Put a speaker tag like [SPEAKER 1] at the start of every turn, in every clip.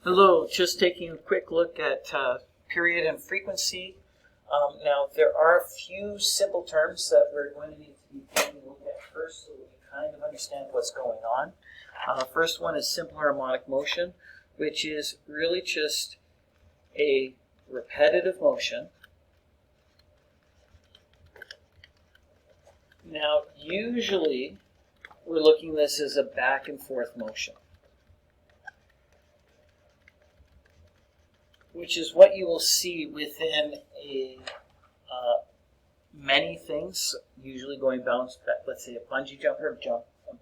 [SPEAKER 1] Hello, just taking a quick look at period and frequency. Now, there are a few simple terms that we're going to need to be taking a look at first so that we kind of understand what's going on. The first one is simple harmonic motion, which is really just a repetitive motion. Now, usually we're looking at this as a back and forth motion, which is what you will see within many things, usually going bounce back, let's say a bungee jumper,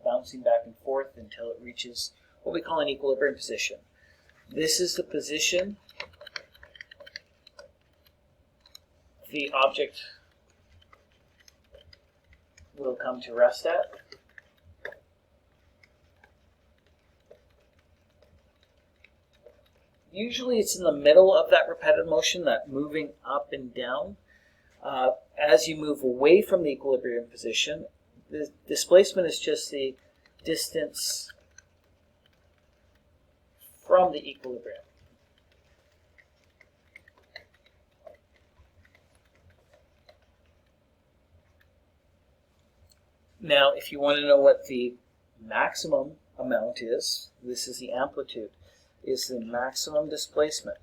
[SPEAKER 1] bouncing back and forth until it reaches what we call an equilibrium position. This is the position the object will come to rest at. Usually it's in the middle of that repetitive motion, that moving up and down. As you move away from the equilibrium position, the displacement is just the distance from the equilibrium. Now, if you want to know what the maximum amount is, this is the amplitude, is the maximum displacement.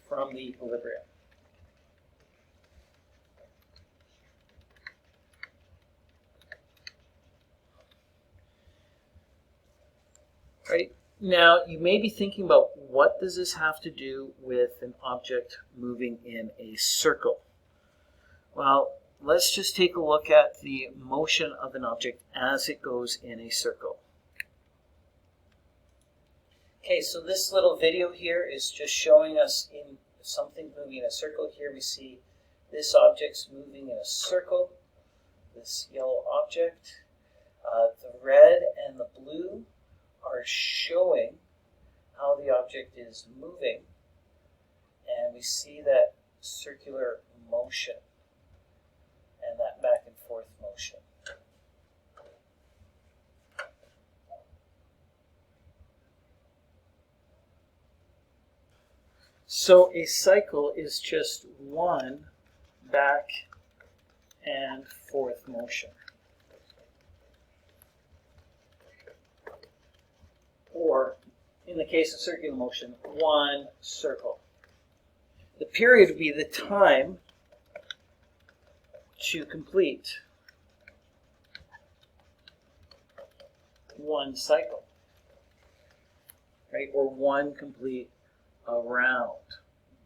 [SPEAKER 1] From the equilibrium. Right? Now, you may be thinking about what does this have to do with an object moving in a circle? Well, let's just take a look at the motion of an object as it goes in a circle. Okay, so this little video here is just showing us in something moving in a circle. Here we see this object's moving in a circle, this yellow object. The red and the blue are showing how the object is moving, and we see that circular motion and that back and forth motion. So a cycle is just one back and forth motion. Or, in the case of circular motion, one circle. The period would be the time to complete one cycle, right? Or one complete around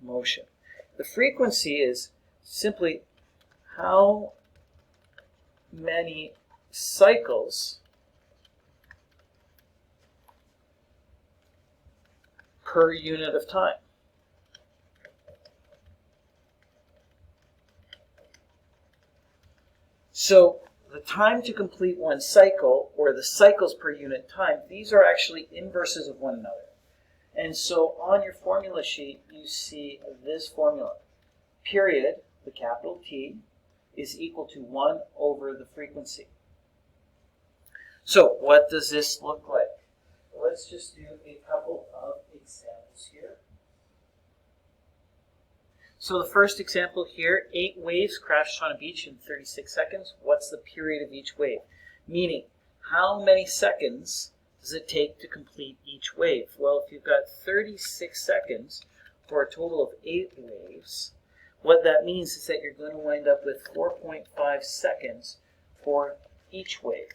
[SPEAKER 1] motion. The frequency is simply how many cycles per unit of time. So the time to complete one cycle, or the cycles per unit time, these are actually inverses of one another. And so on your formula sheet, you see this formula. Period, the capital T, is equal to 1 over the frequency. So what does this look like? Let's just do a couple of examples here. So the first example here, 8 waves crashed on a beach in 36 seconds. What's the period of each wave? Meaning, how many seconds does it take to complete each wave? Well, if you've got 36 seconds for a total of 8 waves, what that means is that you're going to wind up with 4.5 seconds for each wave.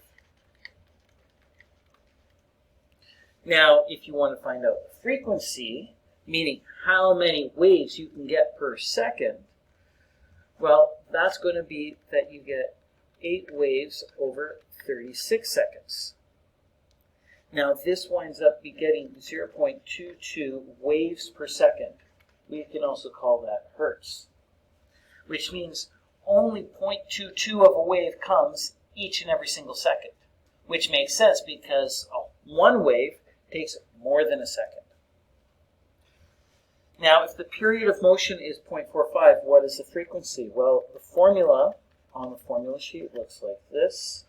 [SPEAKER 1] Now, if you want to find out the frequency, meaning how many waves you can get per second, well, that's going to be that you get 8 waves over 36 seconds. Now, this winds up getting 0.22 waves per second. We can also call that hertz, which means only 0.22 of a wave comes each and every single second, which makes sense because one wave takes more than a second. Now, if the period of motion is 0.45, what is the frequency? Well, the formula on the formula sheet looks like this.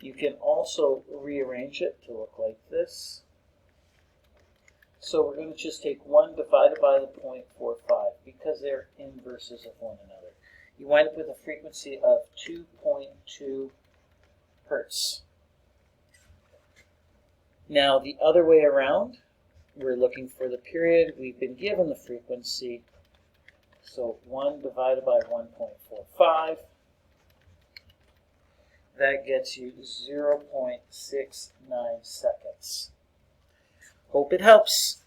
[SPEAKER 1] You can also rearrange it to look like this. So we're going to just take 1 divided by the 0.45 because they're inverses of one another. You wind up with a frequency of 2.2 hertz. Now the other way around, we're looking for the period. We've been given the frequency. So 1 divided by 1.45. That gets you 0.69 seconds. Hope it helps.